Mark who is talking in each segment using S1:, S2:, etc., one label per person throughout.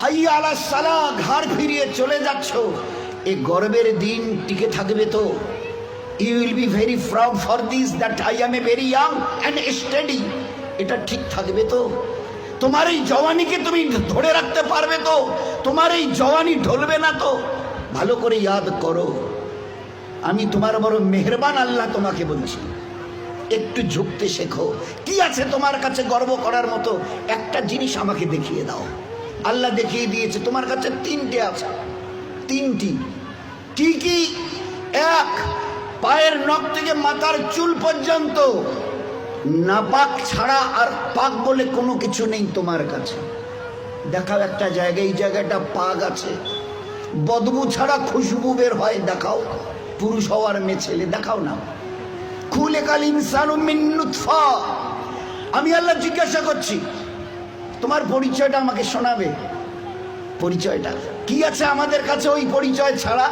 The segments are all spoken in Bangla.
S1: হাইয়া আলাস সালাহ, ঘাড় ফিরিয়ে চলে যাচ্ছ, এই গর্বের দিন টিকে থাকবে তো? You will be very proud for this that I am a very young and steady. এটা ঠিক থাকবে তো? তোমার এই জওয়ানিকে তুমি ধরে রাখতে পারবে তো? তোমার এই জওয়ানি ঢলবে না তো? ভালো করে ইয়াদ করো, আমি তোমার বড় মেহেরবান আল্লাহ তোমাকে বলছি, একটু ঝুঁকতে শেখো। কি আছে তোমার কাছে গর্ব করার মতো? একটা জিনিস আমাকে দেখিয়ে দাও। আল্লাহ দেখিয়ে দিয়েছে তোমার কাছে তিনটে আছে। তিনটি কি কি? এক, পায়ের নখ থেকে মাথার চুল পর্যন্ত নাপাক ছাড়া আর পাক বলে কোনো কিছু নেই তোমার কাছে। দেখাও একটা জায়গায়, এই জায়গাটা পাক আছে, বদবু ছাড়া খুশবু বের হয়, দেখাও। পুরুষ হওয়ার মেয়ে ছেলে দেখাও না। খুলিকাল ইনসানু মিন নুতফা। আমি আল্লাহ জিজ্ঞাসা করছি, তোমার পরিচয়টা আমাকে শোনাবে। পরিচয়টা কি আছে আমাদের কাছে ওই পরিচয় ছাড়া?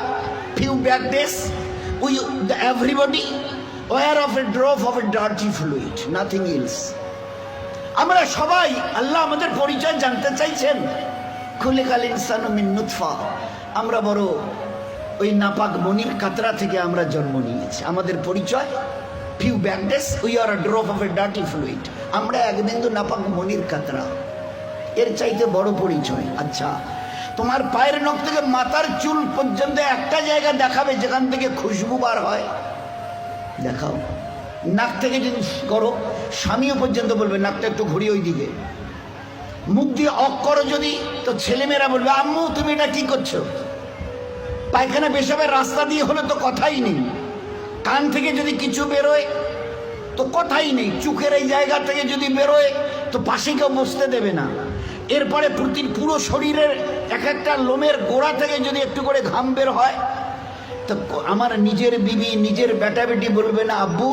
S1: Few back days we everybody were of a drop of a dirty fluid, nothing else. আমরা সবাই, আল্লাহ আমাদের পরিচয় জানতে চাইছেন। খুলিকাল ইনসানু মিন নুতফা। আমরা বড় ওই নাপাক মনির কাতরা থেকে আমরা জন্ম নিয়েছি। আমাদের পরিচয় few back days we are a drop of a dirty fluid. আমরা এক বিন্দু নাপাক মনির কাতরা, এর চাইতে বড় পরিচয়। আচ্ছা, তোমার পায়ের নখ থেকে মাথার চুল পর্যন্ত একটা জায়গা দেখাবে যেখান থেকে খুশবু বার হয়, দেখাও। নাক থেকে যদি করো, স্বামীও পর্যন্ত বলবে নাকটা একটু ঘুরিয়ে ওই দিকে। মুখ দিয়ে অক করো যদি, তো ছেলেমেয়েরা বলবে আম্মু তুমি এটা কি করছো? পায়খানা পেশাবের রাস্তা দিয়ে হলে তো কথাই নেই। কান থেকে যদি কিছু বেরোয় তো কথাই নেই। চোখের এই জায়গা থেকে যদি বেরোয় তো পাশে কেউ বসতে দেবে না। এরপরে পুরো শরীরের এক একটা লোমের গোড়া থেকে যদি একটু করে ঘাম বের হয়, তো আমার নিজের বিবি, নিজের বেটা বেটি বলবে না আব্বু,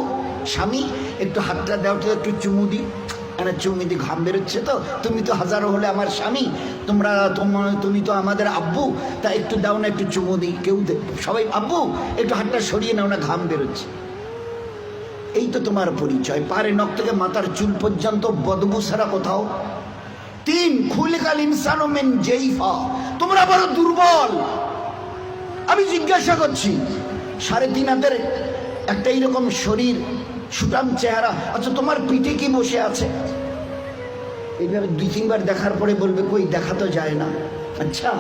S1: স্বামী একটু হাতটা দাও তো, একটু চুমু দি। চুমু দি, ঘাম বেরোচ্ছে তো, তুমি তো হাজারো হলে আমার স্বামী, তুমি তো আমাদের আব্বু, তা একটু দাও না, একটু চুমু দিই। কেউ সবাই আব্বু একটু হাতটা সরিয়ে নাও না, ঘাম বেরোচ্ছে। এই তো তোমার পরিচয়। পারে নখ থেকে মাথার চুল পর্যন্ত বদবু ছাড়া কোথাও। তিন, খুলিকাল ইনসানু মিন জাইফা। তোমরা বড় দুর্বল। আমি জিজ্ঞাসা করছি, 3.5 হাতের একটা এইরকম শরীর, সুটাম চেহারা, আচ্ছা তোমার পিঠে কি বসে আছে? এইভাবে 2-3 বার দেখার পরে বলবে কই, দেখা তো যায় না। আচ্ছা,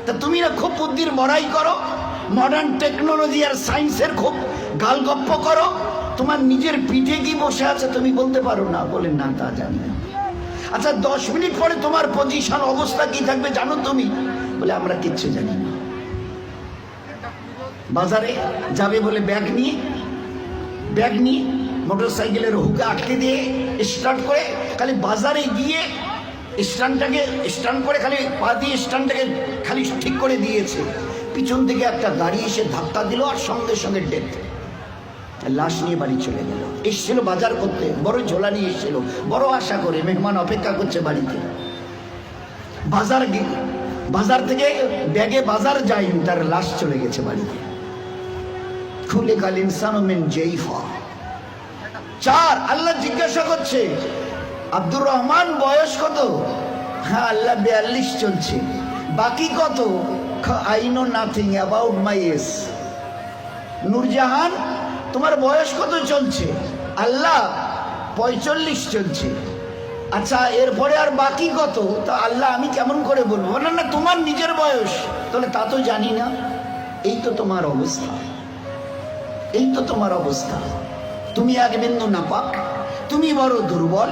S1: তা তুমি না খুব বুদ্ধির বড়াই করো, মডার্ন টেকনোলজি আর সায়েন্সের খুব গালগপ্প করো, তোমার নিজের পিঠে কি বসে আছে তুমি বলতে পারো না? বলে না, তা জানি না। আচ্ছা 10 মিনিট পরে তোমার পজিশন, অবস্থা কি থাকবে জানো তুমি? বলে আমরা কিচ্ছু জানি না। বাজারে যাবে বলে ব্যাগ নিয়ে মোটর সাইকেলের হুকে আটকে দিয়ে স্টার্ট করে খালি বাজারে গিয়ে স্ট্যান্ড করে খালি পা দিয়ে স্ট্যান্ডটাকে খালি ঠিক করে দিয়েছে। পিছন থেকে একটা গাড়ি এসে ধাক্কা দিল আর সঙ্গে সঙ্গে ডেথ। লাশ নিয়ে বাড়ি চলে গেল। এসছিল বাজার করতে, বড় ঝোলা নিয়ে এসছিল, বড় আশা করে মেহমান অপেক্ষা করছে বাড়িতে। বাজার থেকে ব্যাগে বাজার যায়নি, তার লাশ চলে গেছে বাড়িতে। খুলিকাল ইনসানু মিন জাইফা। 4, আল্লাহ জিজ্ঞাসা করছে আব্দুর রহমান বয়স কত? হ্যাঁ আল্লাহ 42 চলছে। বাকি কত? I know nothing about my age. Nurjahan তোমার বয়স কত চলছে? আল্লাহ 45 চলছে। আচ্ছা এরপরে আর বাকি কত? তা আল্লাহ আমি কেমন করে বলবো? না না, তোমার নিজের বয়স। তাহলে তা তো জানি না। এই তো তোমার অবস্থা, এই তো তোমার অবস্থা। তুমি এক বিন্দু নাপাক, তুমি বড় দুর্বল,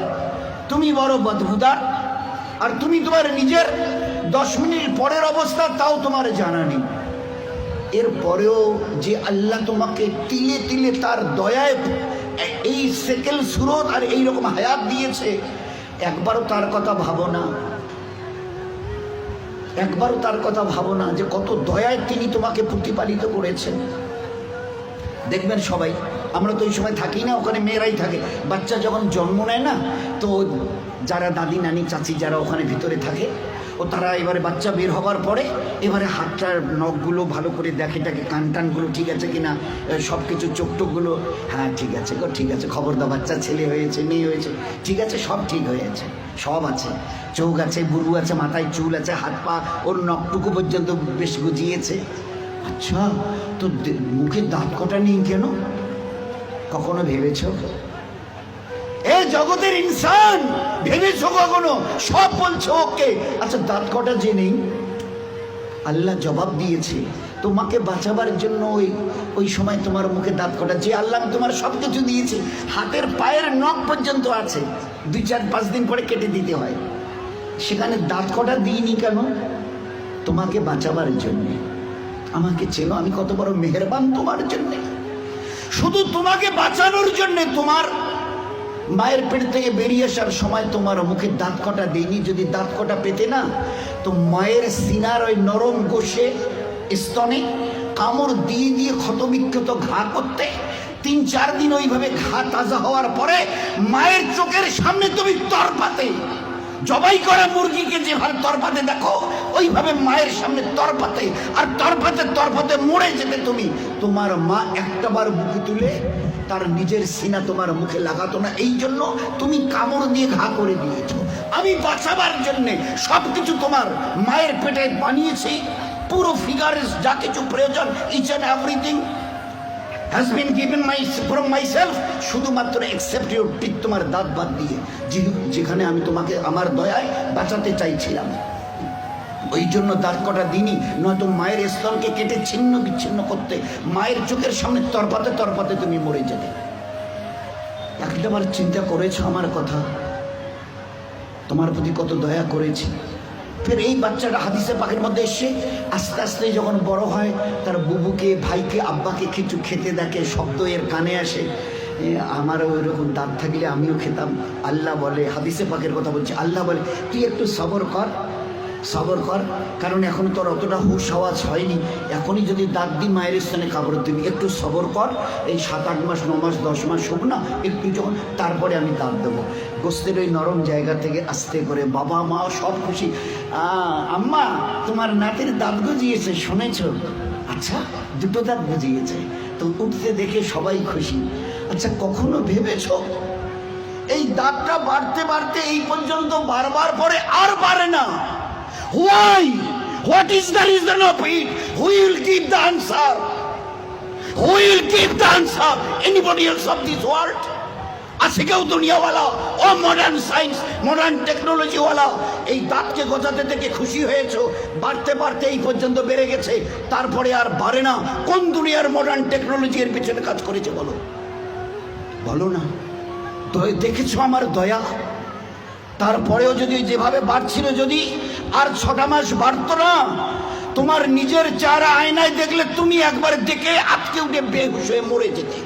S1: তুমি বড় বদবুদার, আর তুমি তোমার নিজের 10 মিনিট পরের অবস্থা তাও তোমার জানা নেই। এরপরেও যে আল্লাহ তোমাকে তিলে তিলে তার দয়ায় এই সেকেল সুরত আর এইরকম হায়াত দিয়েছে, একবারও তার কথা ভাবো না। একবারও তার কথা ভাবো না যে কত দয়ায় তিনি তোমাকে প্রতিপালিত করেছেন। দেখবেন সবাই, আমরা তো ওই সময় থাকি না, ওখানে মেয়েরাই থাকে। বাচ্চা যখন জন্ম নেয় না, তো যারা দাদি নানি চাচি যারা ওখানে ভিতরে থাকে, ও তারা এবারে বাচ্চা বের হবার পরে এবারে হাতটার নখগুলো ভালো করে দেখে, টাকে কান টানগুলো ঠিক আছে কিনা, সব কিছু চোখ টোকগুলো, হ্যাঁ ঠিক আছে গো, ঠিক আছে, খবর দাও, বাচ্চা ছেলে হয়েছে মেয়ে হয়েছে, ঠিক আছে, সব ঠিক হয়েছে। সব আছে, চোখ আছে, বুরু আছে, মাথায় চুল আছে, হাত পা ওর নখটুকু পর্যন্ত বেশ গজিয়েছে। আচ্ছা, তো মুখে দাঁত কটা নেই কেন? কখনো ভেবেছ? এ জগতের ইনসান, ভেবেছো কখনো? সব বলছো ওকে, আচ্ছা দাঁত কটা যে নেই? আল্লাহ জবাব দিয়েছে তোমাকে বাঁচাবার জন্য। ওই সময় তোমার মুখে দাঁত কটা, যে আল্লাহ তোমার সব কিছু দিয়েছে, হাতের পায়ের নখ পর্যন্ত আছে, 2-4-5 দিন পরে কেটে দিতে হয়, সেখানে দাঁত কটা দিইনি কেন? তোমাকে বাঁচাবার জন্যে। আমাকে চেনো আমি কত বড় মেহেরবান তোমার জন্যে, শুধু তোমাকে বাঁচানোর জন্যে। তোমার মায়ের পেট থেকে বেরিয়ে আসার সময় তোমার মুখে দাঁত কটা দেয়নি। যদি দাঁত কটা পেতে না, তো মায়ের সিনার ওই নরম গোশে স্তনে কামড় দিয়ে দিয়ে ক্ষতবিক্ষত ঘা করতে, 3-4 দিন ওইভাবে ঘা তাজা হওয়ার পরে মায়ের চোখের সামনে তুমি তরপাতে, জবাই করা মুরগিকে যেভাবে তরপাতে দেখো, ওইভাবে মায়ের সামনে তরপাতে, আর তরপাতে তরপাতে মরে যেতে তুমি। তোমার মা একটাবার বুকে তুলে তার নিজের সিনা তোমার মুখে লাগাতো না, এই জন্য তুমি কামড় দিয়ে ঘা করে দিয়েছো। আমি বাঁচাবার জন্যে সবকিছু তোমার মায়ের পেটে বানিয়েছি, পুরো ফিগারের যা কিছু প্রয়োজন, each and everything has been given from myself, শুধুমাত্র except your teeth, তোমার দাঁত বাদ দিয়ে, যেখানে আমি তোমাকে আমার দয়ায় বাঁচাতে চাইছিলাম। ওই জন্য দাঁত কটা দিনই, নয়তো মায়ের স্তনকে কেটে ছিন্ন বিচ্ছিন্ন করতে, মায়ের চোখের সামনে তরপাতে তরপাতে তুমি মরে যেতে। একটাবার চিন্তা করেছো আমার কথা? তোমার প্রতি কত দয়া করেছি। ফের এই বাচ্চাটা হাদিসে পাকের মধ্যে এসে আস্তে আস্তে যখন বড় হয়, তার বুবুকে, ভাইকে, আব্বাকে কিছু খেতে দেখে, শব্দ এর কানে আসে, আমারও ওইরকম দাঁত থাকলে আমিও খেতাম। আল্লাহ বলে, হাদিসে পাকের কথা বলছে, আল্লাহ বলে তুই একটু সবর কর, সবর কর, কারণ এখন তোর অতটা হুশ আওয়াজ হয়নি, এখনই যদি দাঁত দি মায়ের স্থানে কাপড় দিবি, একটু সবর কর, এই 7-8 মাস 9 মাস 10 মাস হোক না, একটু যখন, তারপরে আমি দাঁত দেবো। গোস্তের ওই নরম জায়গা থেকে আস্তে করে বাবা মা সব খুশি, আম্মা তোমার নাতির দাঁত গজিয়েছে শুনেছ? আচ্ছা, 2টো দাঁত গজিয়েছে, তো উঠতে দেখে সবাই খুশি। আচ্ছা, কখনো ভেবেছ এই দাঁতটা বাড়তে বাড়তে এই পর্যন্ত বারবার পরে আর বাড়ে না? Why? What is the reason of it? Who will give the answer? Who will give the answer? Anybody else of this world? আছে কেউ দুনিয়াওয়ালা ও মডার্ন সায়েন্স, মডার্ন টেকনোলজিওয়ালা এই দাঁতকে গজাতে থেকে খুশি হয়েছ? বাড়তে বাড়তে এই পর্যন্ত বেড়ে গেছে, তারপরে আর বাড়ে না। কোন দুনিয়ার মডার্ন টেকনোলজি এর পিছনে কাজ করেছে বলো? বলো না। দেখেছো আমার দয়া? তারপরেও যদি যেভাবে বাড়ছিল, যদি আর 6টা মাস বাড়তো না, তোমার নিজের চেহারা আয়নায় দেখলে তুমি একবার দেখে আটকে উঠে বেহুশ হয়ে মরে যেতে,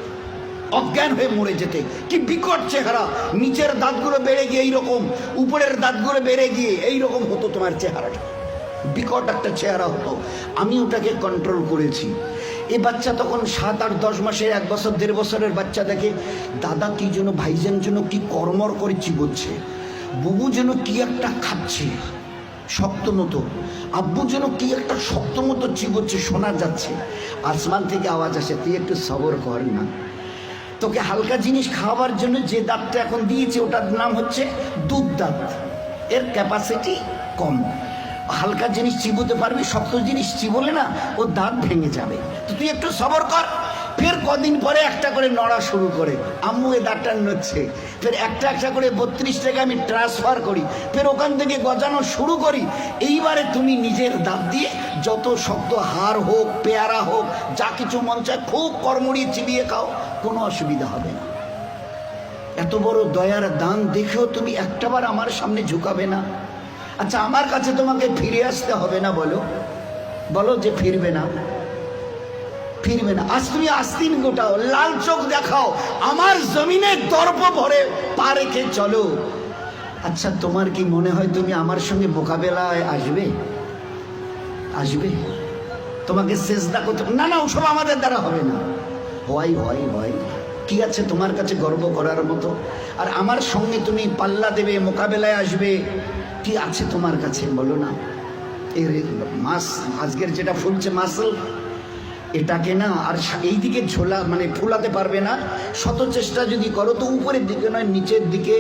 S1: অজ্ঞান হয়ে মরে যেতে। কি বিকট চেহারা! নিচের দাঁতগুলো বেড়ে গিয়ে এইরকম, উপরের দাঁতগুলো বেড়ে গিয়ে এইরকম হতো তোমার চেহারাটা, বিকট একটা চেহারা হতো। আমি ওটাকে কন্ট্রোল করেছি। এই বাচ্চা তখন 7-8 10 মাসের, 1 বছর 1.5 বছরের বাচ্চা দেখে দাদা কি যেন, ভাইজান যেন কি কর্মর করে চিবোচ্ছে, বুবু যেন কি একটা খাচ্ছে শক্ত মতো, আব্বু যেন কি একটা শক্ত মতো চিবোচ্ছে, শোনা যাচ্ছে। আসমান থেকে আওয়াজ আসে, তুই একটু সবর কর না, তোকে হালকা জিনিস খাওয়াবার জন্য যে দাঁতটা এখন দিয়েছে ওটার নাম হচ্ছে দুধ দাঁত, এর ক্যাপাসিটি কম, হালকা জিনিস চিবোতে পারবি, শক্ত জিনিস চিবোলে না ও দাঁত ভেঙে যাবে, তো তুই একটু সবর কর। ফের কদিন পরে একটা করে নড়া শুরু করে, আম্মু এ দাঁতটা নড়ছে, ফের একটা একটা করে 32 টাকা আমি ট্রান্সফার করি, ফের ওখান থেকে গজানো শুরু করি। এইবারে তুমি নিজের দাঁত দিয়ে যত শক্ত হাড় হোক, পেয়ারা হোক, যা কিছু মন চায় খুব কড়মড়িয়ে চিবিয়ে খাও, কোনো অসুবিধা হবে না। এত বড় দয়ার দান দেখেও তুমি একটাবার আমার সামনে ঝুঁকাবে না? আচ্ছা, আমার কাছে তোমাকে ফিরে আসতে হবে না? বলো বলো যে ফিরবে না, ফিরবে না। আজ তুমি আস্তিন গোটাও, লাল চোখ দেখাও, আমার জমিনে দর্প ভরে পা রেখে চলো। আচ্ছা, তোমার কি মনে হয় তুমি আমার সঙ্গে মোকাবেলায় আসবে? আসবে? তোমাকে সেজদা করতে না, না, ওসব আমাদের দ্বারা হবে না। হয় হয় হয়, কি আছে তোমার কাছে গর্ব করার মতো? আর আমার সঙ্গে তুমি পাল্লা দেবে, মোকাবেলায় আসবে, কি আছে তোমার কাছে বলো না? এর মাস আজকের যেটা ফুলছে মাসল, এটাকে না আর এই দিকে ঝোলা মানে ফুলাতে পারবে না। শত চেষ্টা যদি করো তো উপরের দিকে নয়, নিচের দিকে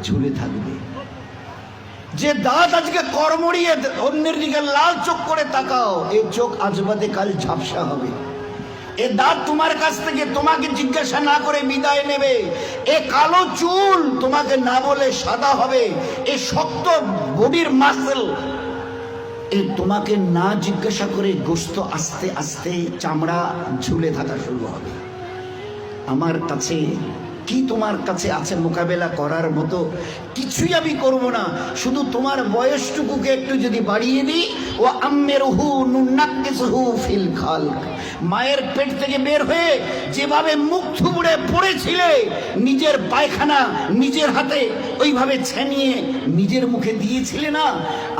S1: ঝুলে থাকবে। যে দাঁত আজকে কর্মড়িয়ে অন্যের দিকে লাল চোখ করে তাকাও, এই চোখ আজ বাদে কাল ঝাপসা হবে। এ দাঁত তোমার কাছ থেকে তোমাকে জিজ্ঞাসা না করে বিদায় নেবে। এ কালো চুল তোমাকে না বলে সাদা হবে। এ শক্ত বডির মাসল এ তোমাকে না জিজ্ঞাসা করে গোশত আস্তে আস্তে চামড়া ঝুলে থাকা শুরু হবে। আমার কাছে কি তোমার কাছে আছে মোকাবেলা করার মতো? কিছুই আমি করব না, শুধু তোমার বয়সটুকুকে একটু যদি বাড়িয়ে দিই। ও আম্মেরহু নুনাক্কিসহু ফিল খালক, মায়ের পেট থেকে বের হয়ে যেভাবে মুখ থুবড়ে পড়েছিলে, নিজের পায়খানা নিজের হাতে ওইভাবে ছেনিয়ে নিজের মুখে দিয়েছিলে না,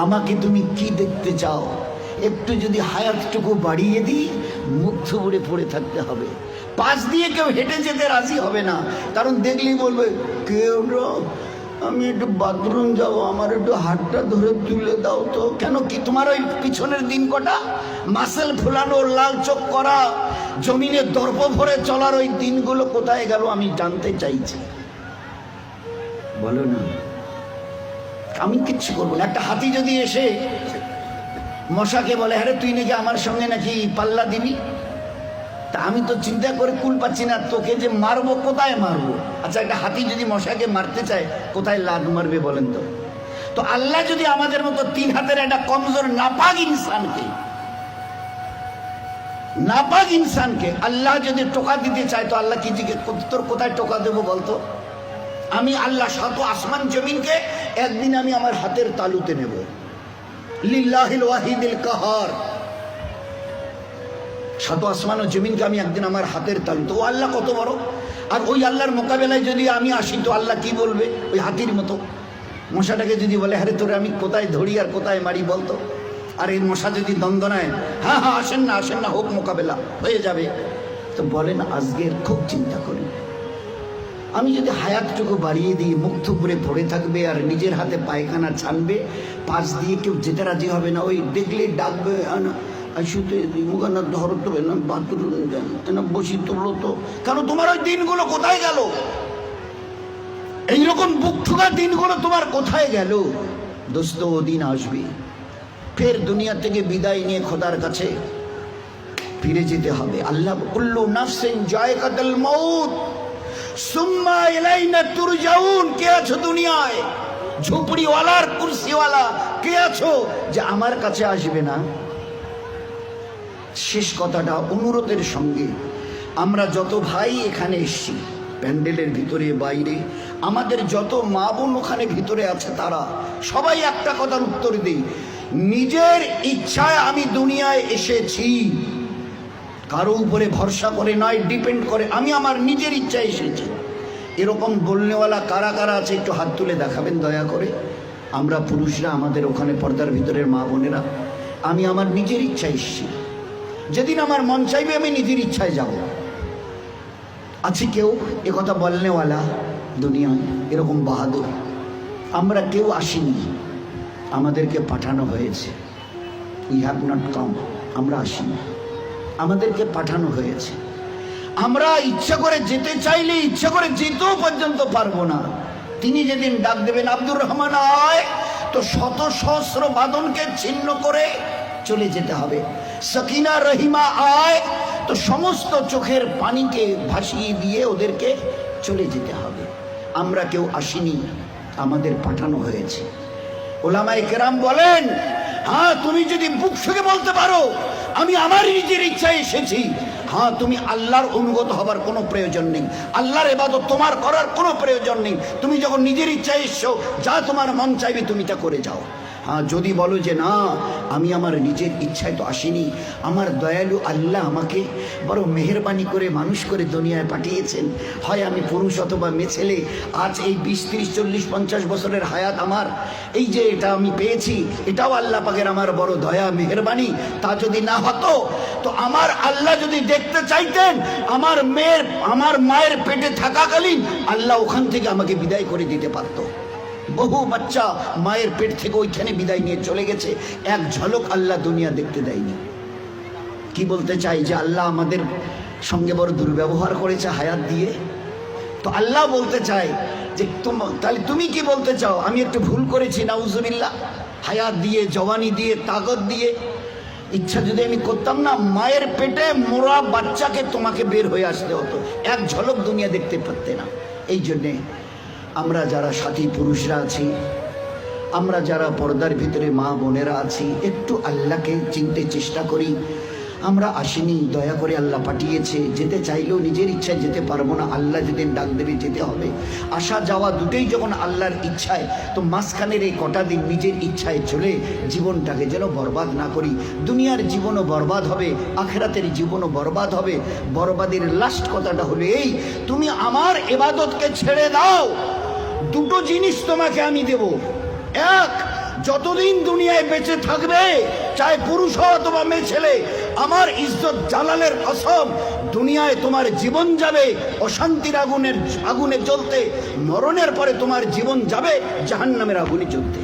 S1: আমাকে তুমি কি দেখতে চাও? একটু যদি হায়াতটুকু বাড়িয়ে দিই, মুখ থুবড়ে পড়ে থাকতে হবে। পাশ দিয়ে কেউ হেঁটে যেতে রাজি হবে না, কারণ দেখলেই বলবে কেউ আমি একটু বাথরুম যাব, আমার একটু হাতটা ধরে তুলে দাও তো। কেন কি তোমার ওই পিছনের দিন কটা মাসেল ফুলানো, লাল চোখ করা, জমিনে দর্প ভরে চলার ওই দিনগুলো কোথায় গেল আমি জানতে চাইছি। বলো না, আমি কিচ্ছু করবো না। একটা হাতি যদি এসে মশাকে বলে আরে তুই নাকি আমার সঙ্গে নাকি পাল্লা দিবি, তা আমি তো চিন্তা করে কুল পাচ্ছি না, তোকে যে মারবো কোথায় মারবো। আচ্ছা, একটা হাতি যদি মশাকে মারতে চায় কোথায় লাদ মারবে বলেন তো? তো আল্লাহ যদি আমাদের মতো 3 হাতের একটা কমজোর নাপাক ইনসানকে আল্লাহ যদি টোকা দিতে চায়, তো আল্লাহ কি জিজ্ঞেস তোর কোথায় টোকা দেবো বলতো? আমি আল্লাহ 7 আসমান জমিনকে একদিন আমি আমার হাতের তালুতে নেব। লিল্লাহিল ওয়াহিদিল কাহার, 7 আসমান ও জমিনকে আমি একদিন আমার হাতের তালু। তো ও আল্লাহ কত বড়! আর ওই আল্লাহর মোকাবেলায় যদি আমি আসি, তো আল্লাহ কি বলবে? ওই হাতির মতো মশাটাকে যদি বলে আরে তোরে আমি কোথায় ধরি আর কোথায় মারি বলতো? আর এই মশা যদি দ্বন্দ্ব নেয়, হ্যাঁ হ্যাঁ আসেন না, হোক মোকাবেলা হয়ে যাবে। তো বলেন আজকের খুব চিন্তা করি, আমি যদি হায়াতটুকু বাড়িয়ে দিই, মুখ থুবড়ে পড়ে থাকবে আর নিজের হাতে পায়খানা ছানবে, পাশ দিয়ে কেউ যেতে রাজি হবে না। ওই দেখলে ডাকবে আসুতে মুখানা ধরো তো না, বাথরুম না বসি তোলো তো। কেন তোমার ওই দিনগুলো কোথায় গেল? এইরকম বুক ঠুকা দিনগুলো তোমার কোথায় গেল? দোস্ত, ও দিন আসবে, ফের দুনিয়া থেকে বিদায় নিয়ে খোদার কাছে ফিরে যেতে হবে। আল্লাহ কুল্লু নাফসিন যায়কাতুল মাউত সুম্মা ইলাইনা তুরজাউন। কে আছো দুনিয়ায়? ঝুপড়িওয়ালার কুরসিওয়ালা কে আছো যে আমার কাছে আসবে না? শেষ কথাটা অনুরোধের সঙ্গে, আমরা যত ভাই এখানে এসছি, প্যান্ডেলের ভিতরে বাইরে, আমাদের যত মা বোন ওখানে ভিতরে আছে, তারা সবাই একটা কথার উত্তর দিই, নিজের ইচ্ছায় আমি দুনিয়ায় এসেছি, কারো উপরে ভরসা করে নয়, ডিপেন্ড করে। আমি আমার নিজের ইচ্ছায় এসেছি। এরকম বলনেওয়ালা কারা কারা আছে একটু হাত তুলে দেখাবেন দয়া করে। আমরা পুরুষরা, আমাদের ওখানে পর্দার ভিতরের মা বোনেরা, আমি আমার নিজের ইচ্ছায় এসেছি। যেদিন আমার মন চাইবে আমি নিজের ইচ্ছায় যাব। আছে কেউ এ কথা বলনেওয়ালা দুনিয়ায় এরকম বাহাদুর? আমরা কেউ আসিনি, আমাদেরকে পাঠানো হয়েছে। উই হ্যাভ নট কাম, আমরা আসিনি, আমাদেরকে পাঠানো হয়েছে। আমরা ইচ্ছা করে যেতে চাইলে ইচ্ছা করে যেতেও পর্যন্ত পারবো না। তিনি যেদিন ডাক দেবেন আব্দুর রহমান আয়, তো শত সহস্র বাঁধনকে ছিন্ন করে চলে যেতে হবে। সকিনা রহিমা আয়, তো সমস্ত চোখের পানিকে ভাসিয়ে দিয়ে ওদেরকে চলে যেতে হবে। আমরা কেউ আসিনি, আমাদের পাঠানো হয়েছে। ওলামায়ে কেরাম বলেন, হ্যাঁ তুমি যদি বুক ফুঁকে বলতে পারো আমি আমার নিজের ইচ্ছায় এসেছি, হ্যাঁ তুমি আল্লাহর অনুগত হবার কোনো প্রয়োজন নেই, আল্লাহর ইবাদত তোমার করার কোনো প্রয়োজন নেই। তুমি যখন নিজের ইচ্ছায় এসছো, যা তোমার মন চাইবে তুমি তা করে যাও। হ্যাঁ, যদি বলো যে না আমি আমার নিজের ইচ্ছায় তো আসিনি, আমার দয়ালু আল্লাহ আমাকে বড় মেহেরবানি করে মানুষ করে দুনিয়ায় পাঠিয়েছেন, হয় আমি পুরুষ অথবা মেয়ে ছেলে, আজ এই 20, 30, 40, 50 বছরের হায়াত আমার, এই যে এটা আমি পেয়েছি, এটাও আল্লাহ পাকের আমার বড় দয়া মেহেরবানি। তা যদি না হতো, তো আমার আল্লাহ যদি দেখতে চাইতেন আমার মায়ের পেটে থাকাকালীন, আল্লাহ ওখান থেকে আমাকে বিদায় করে দিতে পারতো। বহু বাচ্চা মায়ের পেট থেকে ওইখানে বিদায় নিয়ে চলে গেছে, এক ঝলক আল্লাহ দুনিয়া দেখতে দেয়নি। কি বলতে চাই যে আল্লাহ আমাদের সঙ্গে বড় দুর্ব্যবহার করেছে হায়াত দিয়ে। তো আল্লাহ বলতে চায় যে তাহলে তুমি কি বলতে চাও আমি একটু ভুল করেছি নাউজুবিল্লাহ? হায়াত দিয়ে, জওয়ানি দিয়ে, তাকত দিয়ে, ইচ্ছা যদি আমি করতাম না, মায়ের পেটে মোরা বাচ্চাকে তোমাকে বের হয়ে আসতে হতো, এক ঝলক দুনিয়া দেখতে পারতে না। এই জন্যে আমরা যারা সাথী পুরুষরা আছি, আমরা যারা পর্দার ভিতরে মা বোনেরা আছি, একটু আল্লাহকে চিনতে চেষ্টা করি। আমরা আসিনি, দয়া করে আল্লাহ পাঠিয়েছে। যেতে চাইলেও নিজের ইচ্ছায় যেতে পারবো না, আল্লাহ যেদিন ডাক দেবে যেতে হবে। আসা যাওয়া দুটোই যখন আল্লাহর ইচ্ছায়, তো মাঝখানের এই কটা দিন নিজের ইচ্ছায় চলে জীবনটাকে যেন বরবাদ না করি। দুনিয়ার জীবনও বরবাদ হবে, আখেরাতের জীবনও বরবাদ হবে। বরবাদের লাস্ট কথাটা হলো এই, তুমি আমার ইবাদতকে ছেড়ে দাও, দুটো জিনিস তোমাকে আমি দেব। এক, যতদিন দুনিয়ায় বেঁচে থাকবে, চাहे পুরুষ হও অথবা মেয়ে ছেলে, আমার ইজ্জত জালালের কসম, দুনিয়ায় তোমার জীবন যাবে অশান্তির আগুনে জ্বলতে, মরণের পরে তোমার জীবন যাবে জাহান্নামের আগুনে জ্বলতে।